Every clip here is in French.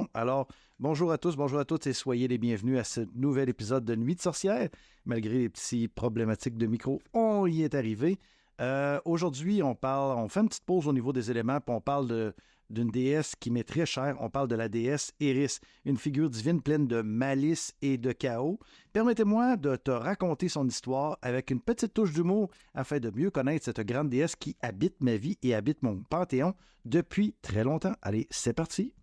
Bon, alors, bonjour à tous, bonjour à toutes et soyez les bienvenus à ce nouvel épisode de Nuit de sorcière. Malgré les petits problématiques de micro, on y est arrivé. Aujourd'hui, on fait une petite pause au niveau des éléments, puis on parle d'une déesse qui m'est très chère. On parle de la déesse Eris, une figure divine pleine de malice et de chaos. Permettez-moi de te raconter son histoire avec une petite touche d'humour afin de mieux connaître cette grande déesse qui habite ma vie et habite mon panthéon depuis très longtemps. Allez, c'est parti!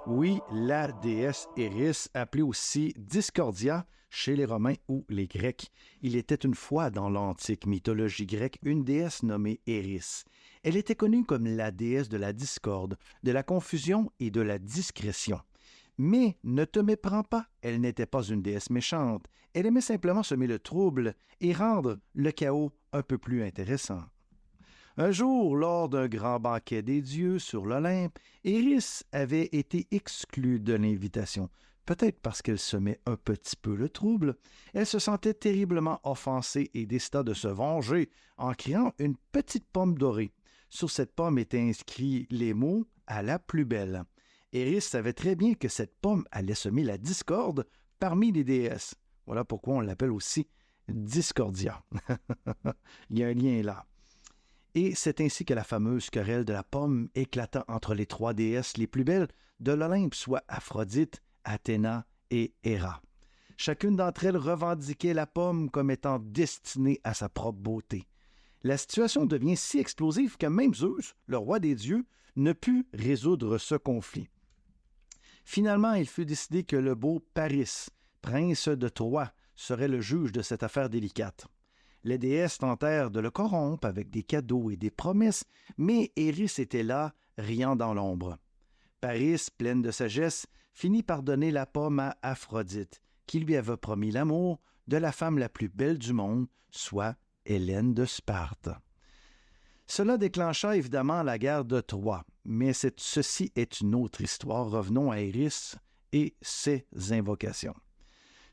Oui, la déesse Eris, appelée aussi Discordia chez les Romains ou les Grecs. Il était une fois dans l'antique mythologie grecque une déesse nommée Eris. Elle était connue comme la déesse de la discorde, de la confusion et de la discrétion. Mais ne te méprends pas, elle n'était pas une déesse méchante. Elle aimait simplement semer le trouble et rendre le chaos un peu plus intéressant. Un jour, lors d'un grand banquet des dieux sur l'Olympe, Eris avait été exclue de l'invitation. Peut-être parce qu'elle semait un petit peu le trouble. Elle se sentait terriblement offensée et décida de se venger en créant une petite pomme dorée. Sur cette pomme étaient inscrits les mots « à la plus belle ». Eris savait très bien que cette pomme allait semer la discorde parmi les déesses. Voilà pourquoi on l'appelle aussi Discordia. Il y a un lien là. Et c'est ainsi que la fameuse querelle de la pomme éclata entre les trois déesses les plus belles de l'Olympe, soit Aphrodite, Athéna et Héra. Chacune d'entre elles revendiquait la pomme comme étant destinée à sa propre beauté. La situation devient si explosive que même Zeus, le roi des dieux, ne put résoudre ce conflit. Finalement, il fut décidé que le beau Paris, prince de Troie, serait le juge de cette affaire délicate. Les déesses tentèrent de le corrompre avec des cadeaux et des promesses, mais Eris était là, riant dans l'ombre. Paris, pleine de sagesse, finit par donner la pomme à Aphrodite, qui lui avait promis l'amour de la femme la plus belle du monde, soit Hélène de Sparte. Cela déclencha évidemment la guerre de Troie, mais ceci est une autre histoire. Revenons à Eris et ses invocations.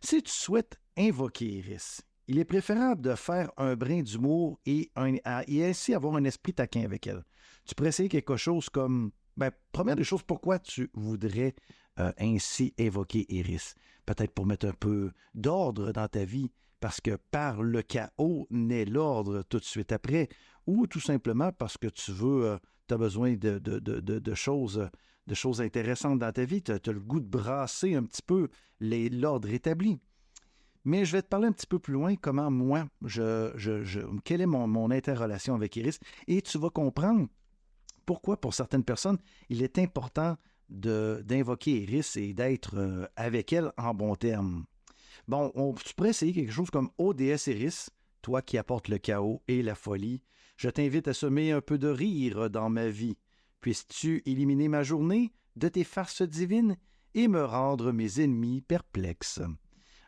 Si tu souhaites invoquer Eris, il est préférable de faire un brin d'humour et ainsi avoir un esprit taquin avec elle. Tu pourrais essayer quelque chose comme, première des choses, pourquoi tu voudrais ainsi évoquer Eris? Peut-être pour mettre un peu d'ordre dans ta vie, parce que par le chaos naît l'ordre tout de suite après, ou tout simplement parce que tu as besoin de choses intéressantes dans ta vie, tu as le goût de brasser un petit peu l'ordre établi. Mais je vais te parler un petit peu plus loin comment moi, quelle est mon interrelation avec Eris, et tu vas comprendre pourquoi pour certaines personnes, il est important d'invoquer Eris et d'être avec elle en bons termes. Bon, tu pourrais essayer quelque chose comme « Ô déesse Eris, toi qui apportes le chaos et la folie, je t'invite à semer un peu de rire dans ma vie. Puisses-tu éliminer ma journée de tes farces divines et me rendre mes ennemis perplexes. »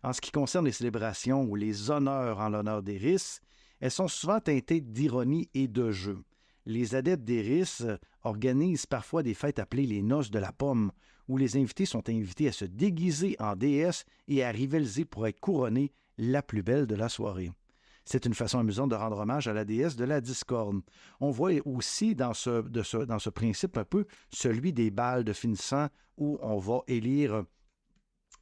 En ce qui concerne les célébrations ou les honneurs en l'honneur d'Eris, elles sont souvent teintées d'ironie et de jeu. Les adeptes d'Eris organisent parfois des fêtes appelées les noces de la pomme, où les invités sont invités à se déguiser en déesse et à rivaliser pour être couronnés la plus belle de la soirée. C'est une façon amusante de rendre hommage à la déesse de la discorde. On voit aussi dans ce principe un peu celui des bals de finissant où on va élire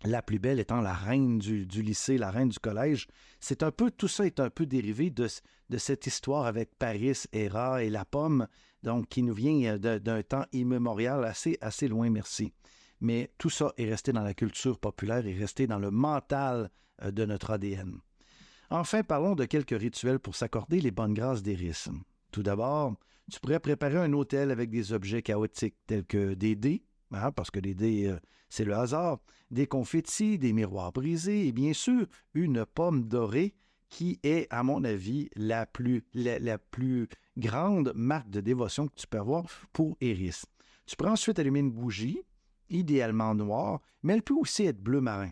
la plus belle étant la reine du lycée, la reine du collège. Tout ça est un peu dérivé de cette histoire avec Paris, Héra et la pomme, donc qui nous vient d'un temps immémorial assez loin, merci. Mais tout ça est resté dans la culture populaire et resté dans le mental de notre ADN. Enfin, parlons de quelques rituels pour s'accorder les bonnes grâces d'Eris. Tout d'abord, tu pourrais préparer un autel avec des objets chaotiques tels que des dés, parce que les dés, c'est le hasard, des confettis, des miroirs brisés et bien sûr une pomme dorée qui est, à mon avis, la plus grande marque de dévotion que tu peux avoir pour Eris. Tu peux ensuite allumer une bougie, idéalement noire, mais elle peut aussi être bleu marin.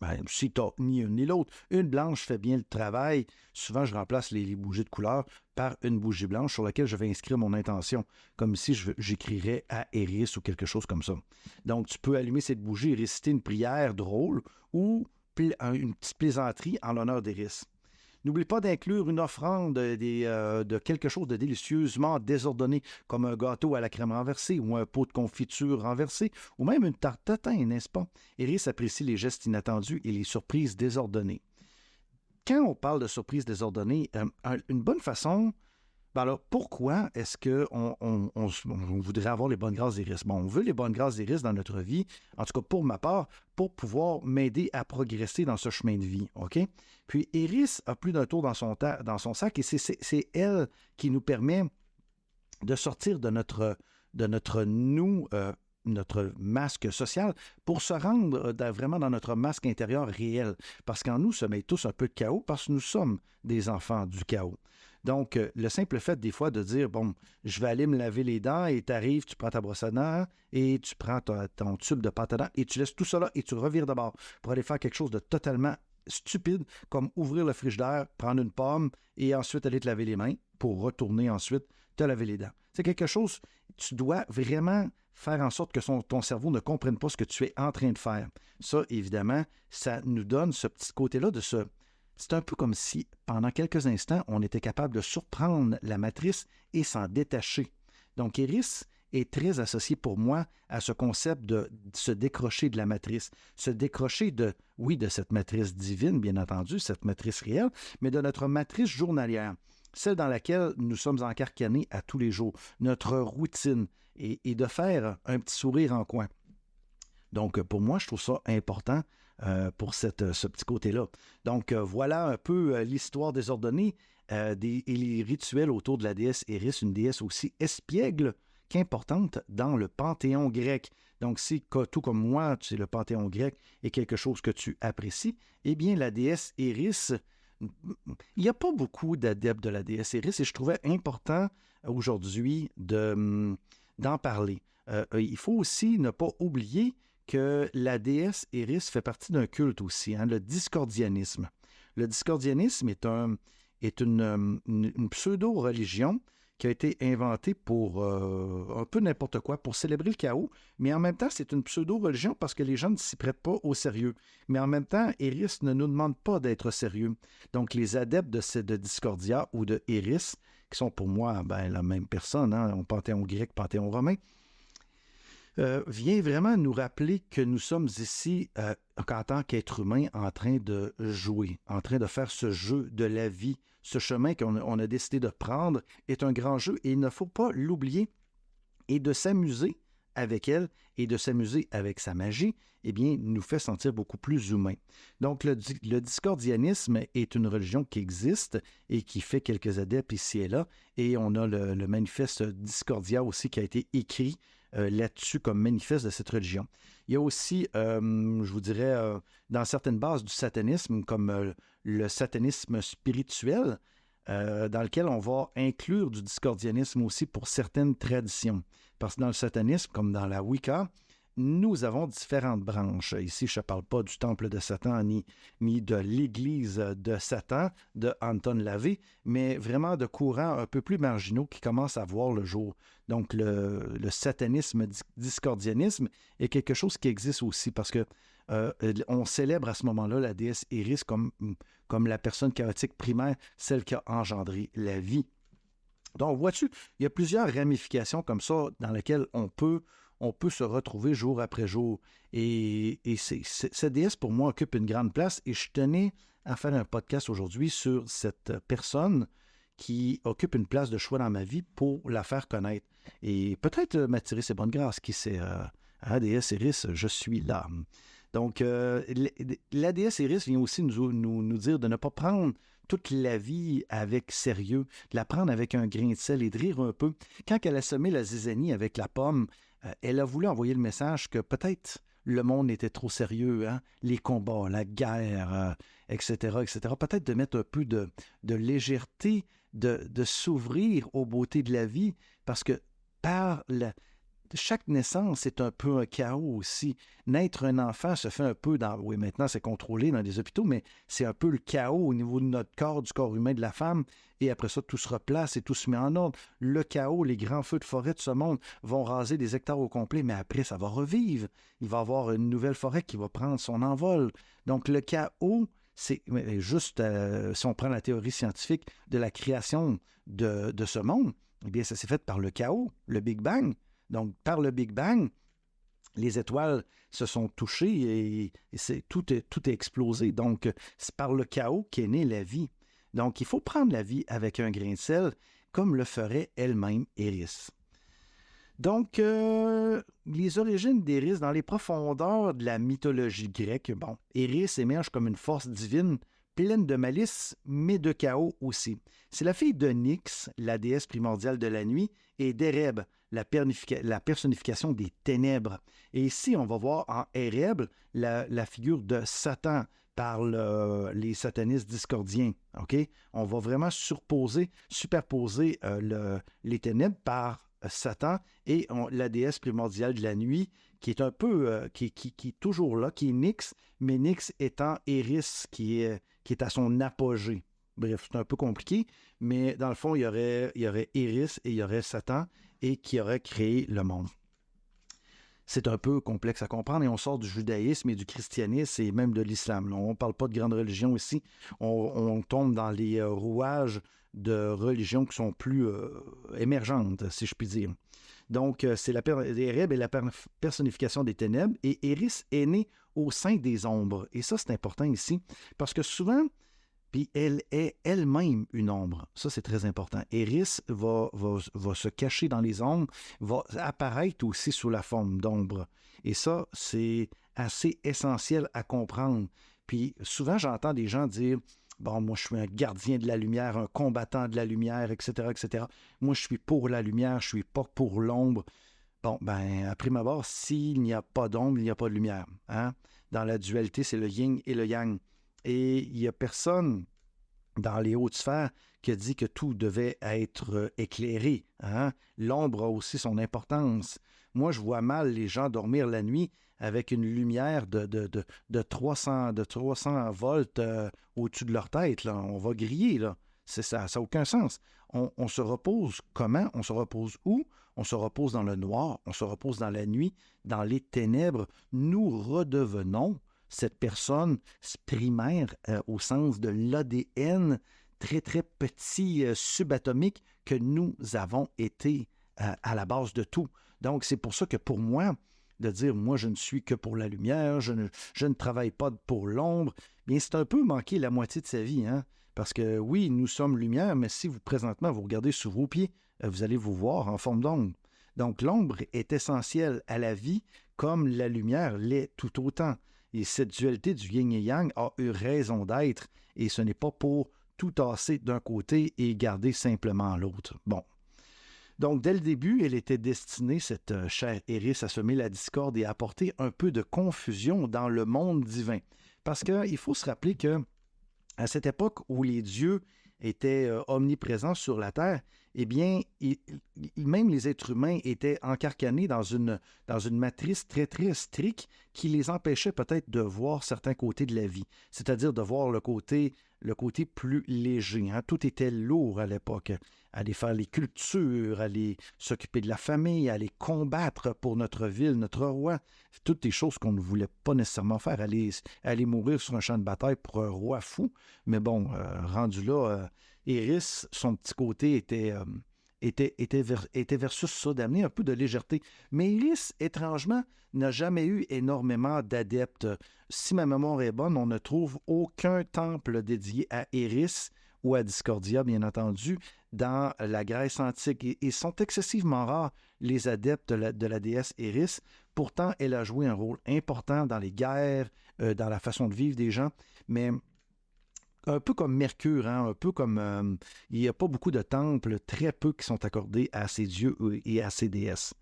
Ben, si tu n'as ni une ni l'autre, une blanche fait bien le travail. Souvent, je remplace les bougies de couleur par une bougie blanche sur laquelle je vais inscrire mon intention, comme si j'écrirais à Eris ou quelque chose comme ça. Donc, tu peux allumer cette bougie et réciter une prière drôle ou une petite plaisanterie en l'honneur d'Eris. N'oublie pas d'inclure une offrande de quelque chose de délicieusement désordonné, comme un gâteau à la crème renversée ou un pot de confiture renversé, ou même une tarte tatin, n'est-ce pas? Iris apprécie les gestes inattendus et les surprises désordonnées. Quand on parle de surprises désordonnées, une bonne façon. Ben alors, pourquoi est-ce qu'on voudrait avoir les bonnes grâces d'Iris? Bon, on veut les bonnes grâces d'Iris dans notre vie, en tout cas pour ma part, pour pouvoir m'aider à progresser dans ce chemin de vie, OK? Puis Iris a plus d'un tour dans son sac et c'est elle qui nous permet de sortir de notre nous, notre masque social, pour se rendre vraiment dans notre masque intérieur réel. Parce qu'en nous sommeille tous un peu de chaos, parce que nous sommes des enfants du chaos. Donc, le simple fait des fois de dire, bon, je vais aller me laver les dents et tu arrives, tu prends ta brosse à dents et tu prends ton tube de pâte à dents et tu laisses tout ça là et tu revires de bord pour aller faire quelque chose de totalement stupide comme ouvrir le frigidaire, prendre une pomme et ensuite aller te laver les mains pour retourner ensuite te laver les dents. C'est quelque chose, tu dois vraiment faire en sorte que ton cerveau ne comprenne pas ce que tu es en train de faire. Ça, évidemment, ça nous donne ce petit côté-là de ce... C'est un peu comme si, pendant quelques instants, on était capable de surprendre la matrice et s'en détacher. Donc, Iris est très associé pour moi à ce concept de se décrocher de la matrice, se décrocher de cette matrice divine, bien entendu, cette matrice réelle, mais de notre matrice journalière, celle dans laquelle nous sommes encarcanés à tous les jours, notre routine, et de faire un petit sourire en coin. Donc, pour moi, je trouve ça important pour ce petit côté-là. Donc, voilà un peu l'histoire désordonnée et les rituels autour de la déesse Eris, une déesse aussi espiègle qu'importante dans le panthéon grec. Donc, si, tout comme moi, le panthéon grec est quelque chose que tu apprécies, eh bien, la déesse Eris, il n'y a pas beaucoup d'adeptes de la déesse Eris et je trouvais important aujourd'hui d'en parler. Il faut aussi ne pas oublier que la déesse Eris fait partie d'un culte aussi, le discordianisme. Le discordianisme est une pseudo-religion qui a été inventée pour un peu n'importe quoi, pour célébrer le chaos, mais en même temps, c'est une pseudo-religion parce que les gens ne s'y prêtent pas au sérieux. Mais en même temps, Eris ne nous demande pas d'être sérieux. Donc, les adeptes de Discordia ou de Eris, qui sont pour moi la même personne, au panthéon grec, panthéon romain, vient vraiment nous rappeler que nous sommes ici, en tant qu'êtres humains, en train de jouer, en train de faire ce jeu de la vie. Ce chemin qu'on a décidé de prendre est un grand jeu et il ne faut pas l'oublier. Et de s'amuser avec elle et de s'amuser avec sa magie, eh bien, nous fait sentir beaucoup plus humains. Donc, le discordianisme est une religion qui existe et qui fait quelques adeptes ici et là. Et on a le manifeste Discordia aussi qui a été écrit là-dessus comme manifeste de cette religion. Il y a aussi, je vous dirais, dans certaines bases du satanisme, comme le satanisme spirituel, dans lequel on va inclure du discordianisme aussi pour certaines traditions. Parce que dans le satanisme, comme dans la Wicca, nous avons différentes branches. Ici, je ne parle pas du temple de Satan ni de l'église de Satan de Anton LaVey, mais vraiment de courants un peu plus marginaux qui commencent à voir le jour. Donc, le satanisme, discordianisme est quelque chose qui existe aussi parce que on célèbre à ce moment-là la déesse Eris comme la personne chaotique primaire, celle qui a engendré la vie. Donc, vois-tu, il y a plusieurs ramifications comme ça dans lesquelles on peut se retrouver jour après jour. Et cette déesse, pour moi, occupe une grande place. Et je tenais à faire un podcast aujourd'hui sur cette personne qui occupe une place de choix dans ma vie pour la faire connaître. Et peut-être m'attirer ses bonnes grâces. Qui sait, déesse Eris, je suis là. Donc, la déesse Eris vient aussi nous dire de ne pas prendre toute la vie avec sérieux, de la prendre avec un grain de sel et de rire un peu. Quand elle a semé la zizanie avec la pomme, elle a voulu envoyer le message que peut-être le monde était trop sérieux, les combats, la guerre, etc., etc. Peut-être de mettre un peu de légèreté, de s'ouvrir aux beautés de la vie, parce que chaque naissance est un peu un chaos aussi. Naître un enfant se fait un peu dans... Oui, maintenant, c'est contrôlé dans les hôpitaux, mais c'est un peu le chaos au niveau de notre corps, du corps humain de la femme. Et après ça, tout se replace et tout se met en ordre. Le chaos, les grands feux de forêt de ce monde vont raser des hectares au complet, mais après, ça va revivre. Il va y avoir une nouvelle forêt qui va prendre son envol. Donc, le chaos, c'est juste, si on prend la théorie scientifique de la création de ce monde, eh bien, ça s'est fait par le chaos, le Big Bang. Donc, par le Big Bang, les étoiles se sont touchées et tout est explosé. Donc, c'est par le chaos qu'est née la vie. Donc, il faut prendre la vie avec un grain de sel, comme le ferait elle-même Eris. Donc, les origines d'Eris dans les profondeurs de la mythologie grecque. Bon, Eris émerge comme une force divine pleine de malice, mais de chaos aussi. C'est la fille de Nyx, la déesse primordiale de la nuit, et d'Éreb, la personnification des ténèbres. Et ici, on va voir en Éreb la figure de Satan par les satanistes discordiens. Okay? On va vraiment superposer les ténèbres par Satan et la déesse primordiale de la nuit, qui est un peu, qui est toujours là, qui est Nyx, mais Nyx étant Eris, qui est à son apogée. Bref, c'est un peu compliqué, mais dans le fond, il y aurait Eris et il y aurait Satan, et qui aurait créé le monde. C'est un peu complexe à comprendre, et on sort du judaïsme et du christianisme et même de l'islam. On ne parle pas de grande religion ici, on tombe dans les rouages de religions qui sont plus émergentes, si je puis dire. Donc, c'est Éreb est la personnification des ténèbres, et Eris est née au sein des ombres. Et ça, c'est important ici, parce que souvent, puis elle est elle-même une ombre. Ça, c'est très important. Eris va se cacher dans les ombres, va apparaître aussi sous la forme d'ombre. Et ça, c'est assez essentiel à comprendre. Puis souvent, j'entends des gens dire « Bon, moi, je suis un gardien de la lumière, un combattant de la lumière, etc., etc. Moi, je suis pour la lumière, je suis pas pour l'ombre. » Bon, ben, à prime abord, s'il n'y a pas d'ombre, il n'y a pas de lumière. Hein? Dans la dualité, c'est le yin et le yang. Et il n'y a personne dans les hautes sphères qui a dit que tout devait être éclairé. Hein? L'ombre a aussi son importance. Moi, je vois mal les gens dormir la nuit avec une lumière de 300 volts au-dessus de leur tête. Là. On va griller. Là. Ça n'a aucun sens. On se repose comment? On se repose où? On se repose dans le noir, on se repose dans la nuit, dans les ténèbres. Nous redevenons cette personne primaire au sens de l'ADN très, très petit, subatomique que nous avons été à la base de tout. Donc, c'est pour ça que pour moi, de dire « moi, je ne suis que pour la lumière, je ne travaille pas pour l'ombre », bien, c'est un peu manquer la moitié de sa vie, hein? Parce que oui, nous sommes lumière, mais si vous, présentement, vous regardez sous vos pieds, vous allez vous voir en forme d'ombre. Donc, l'ombre est essentielle à la vie, comme la lumière l'est tout autant. Et cette dualité du yin et yang a eu raison d'être, et ce n'est pas pour tout tasser d'un côté et garder simplement l'autre. Bon. Donc, dès le début, elle était destinée, cette chère Eris, à semer la discorde et à apporter un peu de confusion dans le monde divin. Parce qu'il faut se rappeler que à cette époque où les dieux étaient omniprésents sur la terre, eh bien, même les êtres humains étaient encarcanés dans une matrice très, très stricte qui les empêchait peut-être de voir certains côtés de la vie, c'est-à-dire de voir le côté plus léger. Hein. Tout était lourd à l'époque. Aller faire les cultures, aller s'occuper de la famille, aller combattre pour notre ville, notre roi. Toutes des choses qu'on ne voulait pas nécessairement faire. Aller mourir sur un champ de bataille pour un roi fou. Mais bon, rendu là, Eris, son petit côté était versus ça, d'amener un peu de légèreté. Mais Eris, étrangement, n'a jamais eu énormément d'adeptes. Si ma mémoire est bonne, on ne trouve aucun temple dédié à Eris ou à Discordia, bien entendu, dans la Grèce antique. Et sont excessivement rares les adeptes de la déesse Eris. Pourtant, elle a joué un rôle important dans les guerres, dans la façon de vivre des gens, mais un peu comme Mercure, hein, un peu comme... il n'y a pas beaucoup de temples, très peu qui sont accordés à ces dieux et à ces déesses.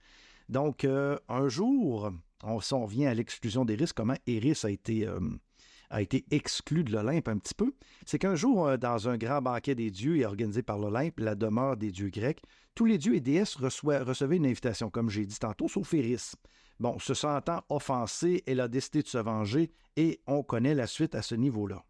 Donc, un jour, on revient à l'exclusion d'Eris, comment Eris a été exclu de l'Olympe un petit peu. C'est qu'un jour, dans un grand banquet des dieux et organisé par l'Olympe, la demeure des dieux grecs, Tous les dieux et déesses recevaient une invitation, comme j'ai dit tantôt, sauf Eris. Bon, se sentant offensée, elle a décidé de se venger et on connaît la suite à ce niveau-là.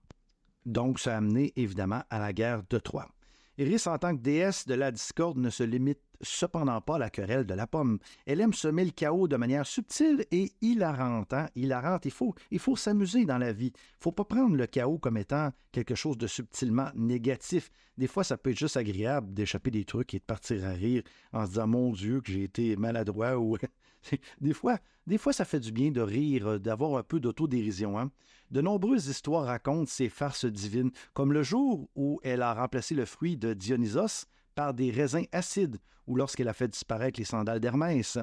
Donc, ça a amené évidemment à la guerre de Troie. Eris, en tant que déesse de la discorde, ne se limite cependant pas à la querelle de la pomme. Elle aime semer le chaos de manière subtile et hilarante. Hilarante, il faut s'amuser dans la vie. Il ne faut pas prendre le chaos comme étant quelque chose de subtilement négatif. Des fois, ça peut être juste agréable d'échapper des trucs et de partir à rire en se disant « Mon Dieu, que j'ai été maladroit » ou des fois, ça fait du bien de rire, d'avoir un peu d'autodérision. De nombreuses histoires racontent ces farces divines, comme le jour où elle a remplacé le fruit de Dionysos par des raisins acides, ou lorsqu'elle a fait disparaître les sandales d'Hermès.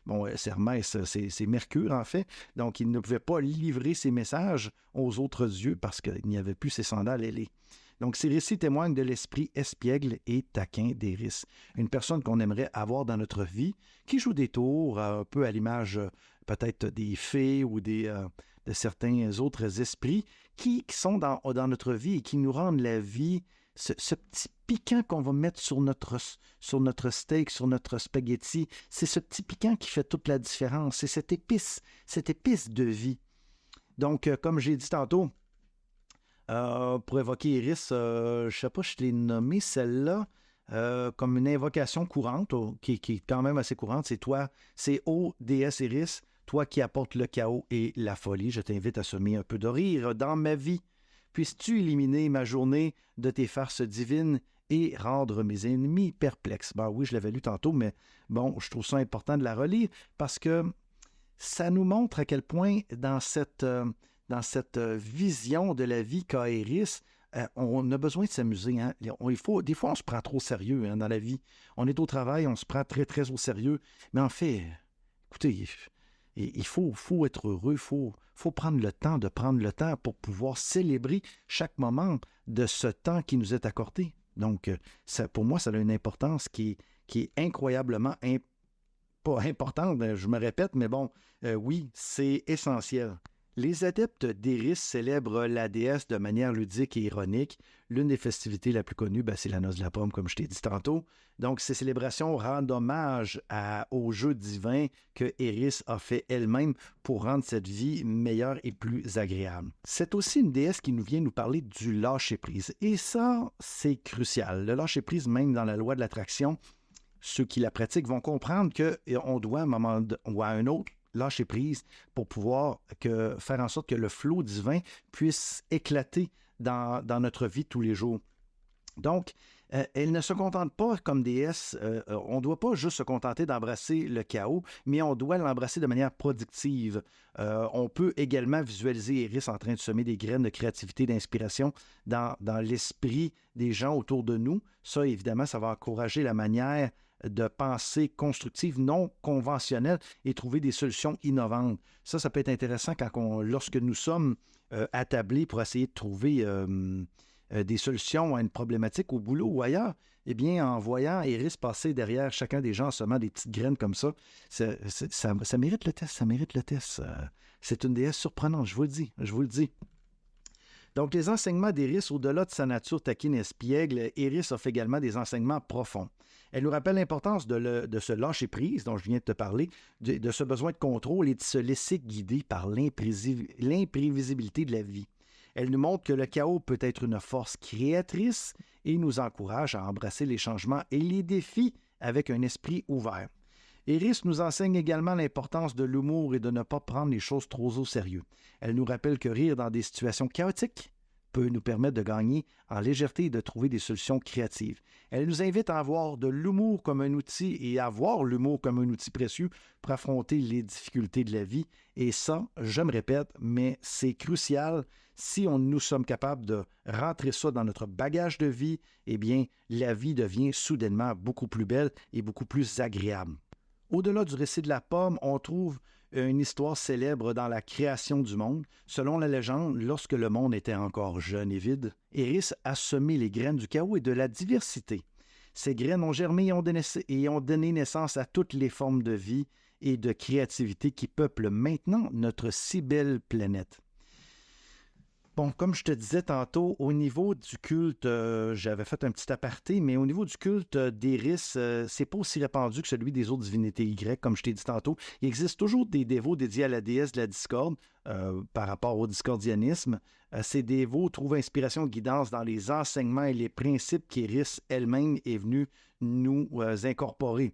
Bon, c'est Hermès, c'est Mercure en fait, donc il ne pouvait pas livrer ses messages aux autres dieux parce qu'il n'y avait plus ses sandales ailées. Donc, ces récits témoignent de l'esprit espiègle et taquin d'Eris. Une personne qu'on aimerait avoir dans notre vie, qui joue des tours, un peu à l'image peut-être des fées ou de certains autres esprits qui sont dans notre vie et qui nous rendent la vie, ce petit piquant qu'on va mettre sur notre steak, sur notre spaghetti, c'est ce petit piquant qui fait toute la différence. C'est cette épice de vie. Donc, comme j'ai dit tantôt, pour évoquer Eris, je ne sais pas, je l'ai nommé celle-là comme une invocation courante, qui est quand même assez courante. C'est toi, c'est ô déesse Eris, toi qui apportes le chaos et la folie. Je t'invite à semer un peu de rire dans ma vie. Puisses-tu éliminer ma journée de tes farces divines et rendre mes ennemis perplexes? Ben oui, je l'avais lu tantôt, mais bon, je trouve ça important de la relire parce que ça nous montre à quel point dans cette vision de la vie qu'a Eris, on a besoin de s'amuser. Des fois, on se prend trop au sérieux dans la vie. On est au travail, on se prend très, très au sérieux. Mais en fait, écoutez, il faut être heureux, il faut prendre le temps pour pouvoir célébrer chaque moment de ce temps qui nous est accordé. Donc, pour moi, ça a une importance qui est incroyablement pas importante, je me répète, mais bon, oui, c'est essentiel. Les adeptes d'Eris célèbrent la déesse de manière ludique et ironique. L'une des festivités la plus connue, c'est la noce de la pomme, comme je t'ai dit tantôt. Donc, ces célébrations rendent hommage au jeu divin que Eris a fait elle-même pour rendre cette vie meilleure et plus agréable. C'est aussi une déesse qui vient nous parler du lâcher-prise. Et ça, c'est crucial. Le lâcher-prise, même dans la loi de l'attraction, ceux qui la pratiquent vont comprendre qu'on doit, à un moment ou à un autre, lâcher prise pour pouvoir faire en sorte que le flot divin puisse éclater dans notre vie tous les jours. Donc, elle ne se contente pas comme déesse, on ne doit pas juste se contenter d'embrasser le chaos, mais on doit l'embrasser de manière productive. On peut également visualiser Eris en train de semer des graines de créativité, d'inspiration dans l'esprit des gens autour de nous. Ça, évidemment, ça va encourager la manière de pensée constructive, non conventionnelle et trouver des solutions innovantes. Ça peut être intéressant lorsque nous sommes attablés pour essayer de trouver des solutions à une problématique au boulot ou ailleurs. Eh bien, en voyant Eris passer derrière chacun des gens en semant des petites graines comme ça mérite le test, c'est une déesse surprenante, je vous le dis. Donc, les enseignements d'Eris, au-delà de sa nature taquine et espiègle, Eris offre également des enseignements profonds. Elle nous rappelle l'importance de se lâcher prise, dont je viens de te parler, de ce besoin de contrôle et de se laisser guider par l'imprévisibilité de la vie. Elle nous montre que le chaos peut être une force créatrice et nous encourage à embrasser les changements et les défis avec un esprit ouvert. Eris nous enseigne également l'importance de l'humour et de ne pas prendre les choses trop au sérieux. Elle nous rappelle que rire dans des situations chaotiques peut nous permettre de gagner en légèreté et de trouver des solutions créatives. Elle nous invite à avoir de l'humour comme un outil et à voir l'humour comme un outil précieux pour affronter les difficultés de la vie. Et ça, je me répète, mais c'est crucial. Si nous sommes capables de rentrer ça dans notre bagage de vie, eh bien, la vie devient soudainement beaucoup plus belle et beaucoup plus agréable. Au-delà du récit de la pomme, on trouve une histoire célèbre dans la création du monde. Selon la légende, lorsque le monde était encore jeune et vide, Eris a semé les graines du chaos et de la diversité. Ces graines ont germé et ont donné naissance à toutes les formes de vie et de créativité qui peuplent maintenant notre si belle planète. Bon, comme je te disais tantôt, au niveau du culte, j'avais fait un petit aparté, mais au niveau du culte d'Iris, c'est pas aussi répandu que celui des autres divinités grecques, comme je t'ai dit tantôt. Il existe toujours des dévots dédiés à la déesse de la discorde par rapport au discordianisme. Ces dévots trouvent inspiration et guidance dans les enseignements et les principes qu'Iris elle-même est venue nous incorporer.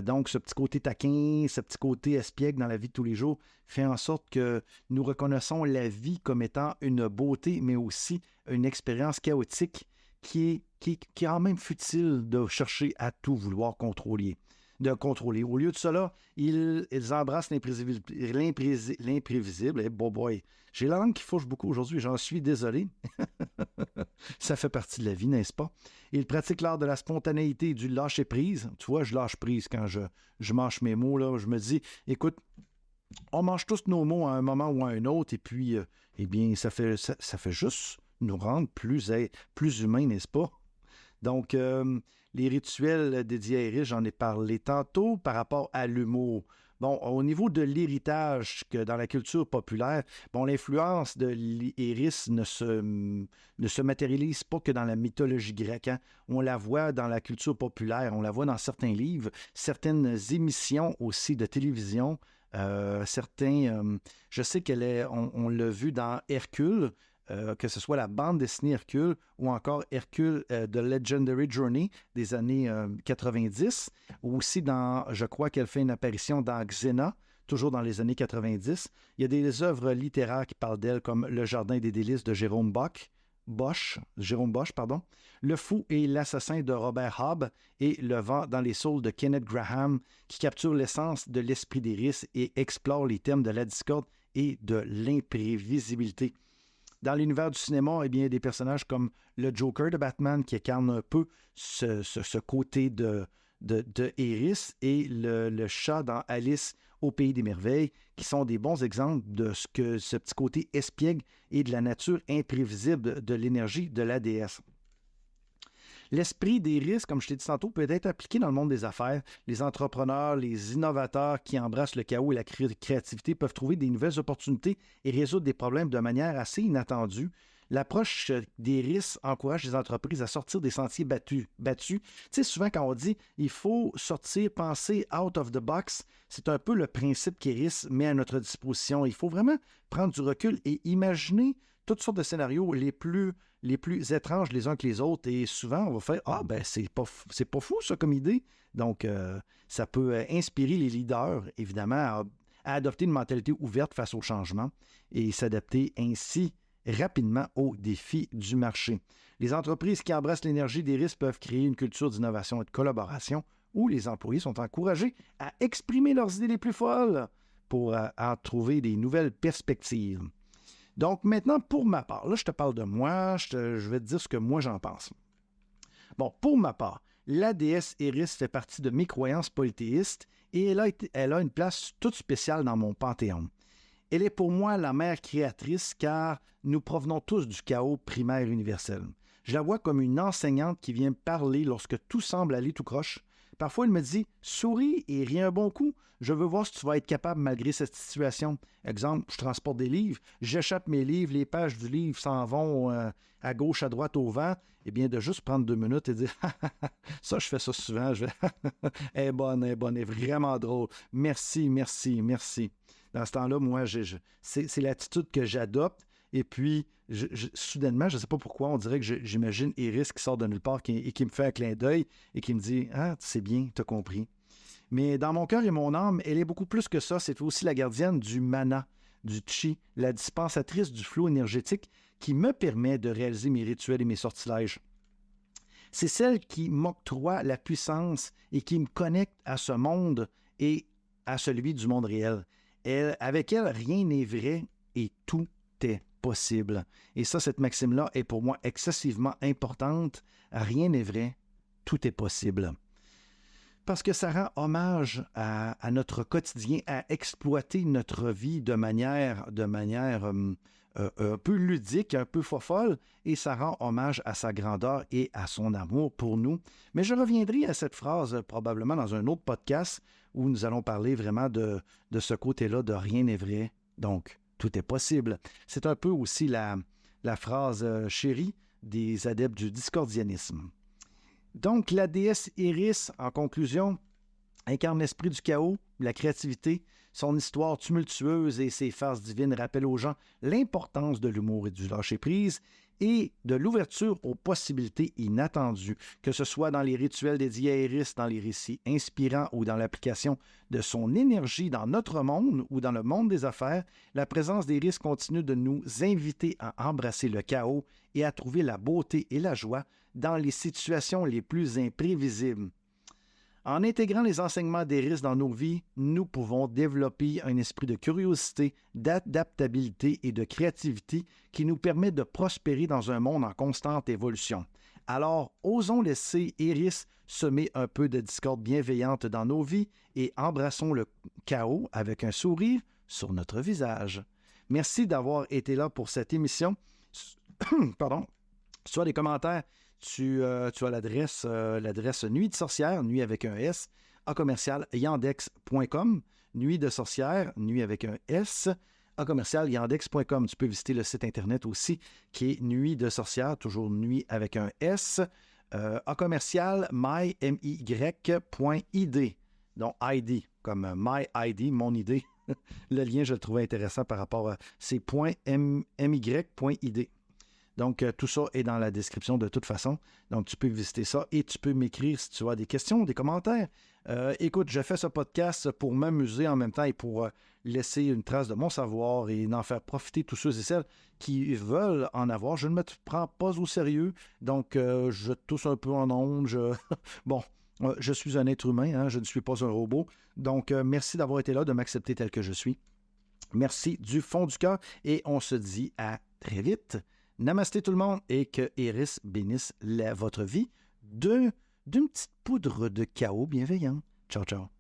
Donc, ce petit côté taquin, ce petit côté espiègle dans la vie de tous les jours fait en sorte que nous reconnaissons la vie comme étant une beauté, mais aussi une expérience chaotique qui est quand même futile de chercher à tout vouloir contrôler. Au lieu de cela, ils embrassent l'imprévisible. Et bon boy, j'ai la langue qui fauche beaucoup aujourd'hui, j'en suis désolé. Ça fait partie de la vie, n'est-ce pas? Ils pratiquent l'art de la spontanéité et du lâcher-prise. Tu vois, je lâche prise quand je mâche mes mots. Là. Je me dis, écoute, on mange tous nos mots à un moment ou à un autre, et puis, eh bien, ça fait juste nous rendre plus humains, n'est-ce pas? Donc, les rituels dédiés à Iris, j'en ai parlé tantôt par rapport à l'humour. Bon, au niveau de l'héritage que dans la culture populaire, bon, l'influence de l'Iris ne se matérialise pas que dans la mythologie grecque. Hein. On la voit dans la culture populaire, on la voit dans certains livres, certaines émissions aussi de télévision. Je sais on l'a vu dans Hercule, que ce soit la bande dessinée Hercule ou encore Hercule The Legendary Journey des années 90, ou aussi je crois qu'elle fait une apparition dans Xena, toujours dans les années 90. Il y a des œuvres littéraires qui parlent d'elle, comme Le Jardin des délices de Jérôme Bosch, Le Fou et l'Assassin de Robert Hobb et Le Vent dans les saules de Kenneth Graham, qui capture l'essence de l'esprit d'Iris et explore les thèmes de la discorde et de l'imprévisibilité. Dans l'univers du cinéma, eh bien, il y a des personnages comme le Joker de Batman qui incarne un peu ce côté de Iris et le chat dans Alice au Pays des Merveilles, qui sont des bons exemples de ce petit côté espiègle et de la nature imprévisible de l'énergie de la déesse. L'esprit d'Iris, comme je t'ai dit tantôt, peut être appliqué dans le monde des affaires. Les entrepreneurs, les innovateurs qui embrassent le chaos et la créativité peuvent trouver des nouvelles opportunités et résoudre des problèmes de manière assez inattendue. L'approche d'Iris encourage les entreprises à sortir des sentiers battus. Tu sais, souvent quand on dit « il faut sortir, penser out of the box », c'est un peu le principe qu'Iris met à notre disposition. Il faut vraiment prendre du recul et imaginer toutes sortes de scénarios les plus étranges les uns que les autres. Et souvent, on va faire « ah, ben c'est pas fou ça comme idée ». Donc, ça peut inspirer les leaders, évidemment, à adopter une mentalité ouverte face au changement et s'adapter ainsi rapidement aux défis du marché. Les entreprises qui embrassent l'énergie d'Iris peuvent créer une culture d'innovation et de collaboration où les employés sont encouragés à exprimer leurs idées les plus folles pour en trouver des nouvelles perspectives. Donc maintenant, pour ma part, là je te parle de moi, je vais te dire ce que moi j'en pense. Bon, pour ma part, la déesse Iris fait partie de mes croyances polythéistes et elle a une place toute spéciale dans mon panthéon. Elle est pour moi la mère créatrice car nous provenons tous du chaos primaire universel. Je la vois comme une enseignante qui vient parler lorsque tout semble aller tout croche. Parfois, elle me dit « Souris et rien un bon coup. Je veux voir si tu vas être capable malgré cette situation. » Exemple, je transporte des livres, j'échappe mes livres, les pages du livre s'en vont à gauche, à droite, au vent. Eh bien, de juste prendre 2 minutes et dire « Ça, je fais ça souvent. Elle est bonne, elle est vraiment drôle. Merci, merci, merci. » Dans ce temps-là, moi, c'est l'attitude que j'adopte. Et puis, soudainement, je ne sais pas pourquoi, on dirait que j'imagine Iris qui sort de nulle part et qui me fait un clin d'œil et qui me dit « Ah, c'est bien, tu as compris. » Mais dans mon cœur et mon âme, elle est beaucoup plus que ça. C'est aussi la gardienne du mana, du chi, la dispensatrice du flot énergétique qui me permet de réaliser mes rituels et mes sortilèges. C'est celle qui m'octroie la puissance et qui me connecte à ce monde et à celui du monde réel. Avec elle, rien n'est vrai et tout est possible. Et ça, cette maxime-là est pour moi excessivement importante. Rien n'est vrai, tout est possible. Parce que ça rend hommage à notre quotidien, à exploiter notre vie de manière un peu ludique, un peu fofolle, et ça rend hommage à sa grandeur et à son amour pour nous. Mais je reviendrai à cette phrase probablement dans un autre podcast où nous allons parler vraiment de ce côté-là de rien n'est vrai, donc tout est possible. C'est un peu aussi la phrase chérie des adeptes du discordianisme. Donc, la déesse Iris, en conclusion, incarne l'esprit du chaos, la créativité. Son histoire tumultueuse et ses farces divines rappellent aux gens l'importance de l'humour et du lâcher-prise et de l'ouverture aux possibilités inattendues, que ce soit dans les rituels dédiés à Iris, dans les récits inspirants ou dans l'application de son énergie dans notre monde ou dans le monde des affaires. La présence d'Iris continue de nous inviter à embrasser le chaos et à trouver la beauté et la joie dans les situations les plus imprévisibles. En intégrant les enseignements d'Iris dans nos vies, nous pouvons développer un esprit de curiosité, d'adaptabilité et de créativité qui nous permet de prospérer dans un monde en constante évolution. Alors, osons laisser Iris semer un peu de discorde bienveillante dans nos vies et embrassons le chaos avec un sourire sur notre visage. Merci d'avoir été là pour cette émission. Pardon. Si tu as des commentaires, tu as l'adresse Nuit de sorcière, nuit avec un S, @yandex.com, Nuit de sorcière, nuit avec un S, @yandex.com. Tu peux visiter le site internet aussi, qui est Nuit de sorcière, toujours nuit avec un S, @my.id. Donc ID, comme my ID, mon idée. Le lien, je le trouvais intéressant par rapport à ces .my.id. Donc, tout ça est dans la description de toute façon. Donc, tu peux visiter ça et tu peux m'écrire si tu as des questions, des commentaires. Écoute, je fais ce podcast pour m'amuser en même temps et pour laisser une trace de mon savoir et d'en faire profiter tous ceux et celles qui veulent en avoir. Je ne me prends pas au sérieux, donc je tousse un peu en ondes. Bon, je suis un être humain, hein, je ne suis pas un robot. Donc, merci d'avoir été là, de m'accepter tel que je suis. Merci du fond du cœur et on se dit à très vite. Namasté tout le monde et que Iris bénisse votre vie d'une petite poudre de chaos bienveillant. Ciao, ciao.